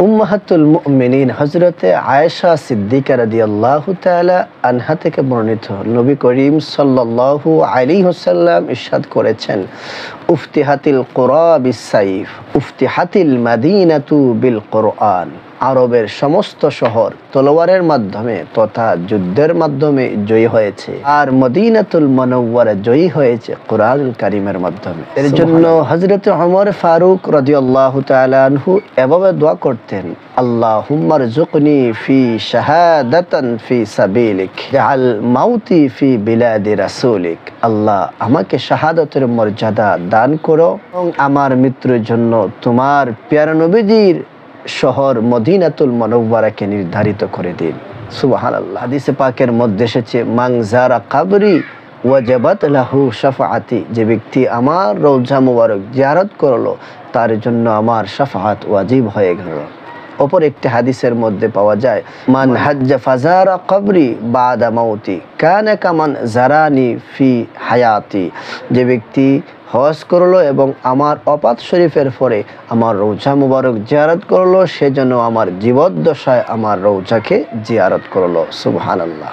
উম্মাহাতুল মুমিনিন হযরতে আয়েশা সিদ্দিকা রাদিয়াল্লাহু তাআলা আনহা থেকে বর্ণিত, নবী করিম সাল্লাল্লাহু আলাইহি ওয়াসাল্লাম ইরশাদ করেছেন, উফতিহাতিল কুরা বিস-সাইফ উফতিহাতিল মাদিনাতু বিল কুরআন। আরবের সমস্ত শহর তলোয়ারের মাধ্যমে তথা যুদ্ধের মাধ্যমে জয়ী হয়েছে, আর মদিনাতুল মুনাওয়ারা জয়ী হয়েছে কুরআনুল কারীমের মাধ্যমে। এর জন্য হযরত ওমর ফারুক রাদিয়াল্লাহু তাআলা আনহু এভাবে দোয়া করতেন, আল্লাহুম্মা রযুকনি ফি শাহাদাতান ফি সাবিলিক জাআল মাউতি ফি বিলাদি রাসূলিক। আল্লাহ, আমাকে শাহাদাতের মর্যাদা দান করো এবং আমার মৃত্যুর জন্য তোমার প্যারা নবীজির শহর মদিনাতুল মুনাওয়ারাকে নির্ধারিত করে দিন। সুবহানাল্লাহ। হাদিসে পাকের মধ্যে এসেছে, মান যারা কবরি ওয়াজাবাত লাহু শাফাআতি, যে ব্যক্তি আমার রওজা মুবারক জিয়ারত করলো তার জন্য আমার শাফাআত ওয়াজিব হয়ে গেল। অপর একটি হাদিসের মধ্যে পাওয়া যায়, মান হাজ্জা ফাজারা কবরি বাদা মাউতি কানা কামান জারানি ফি হায়াতি, যে ব্যক্তি হজ করলো এবং আমার ওফাত শরীফের পরে আমার রওজা মুবারক জিয়ারত করলো, সেজন্য আমার জীবদ্দশায় আমার রওজাকে জিয়ারত করলো। সুবহানাল্লাহ।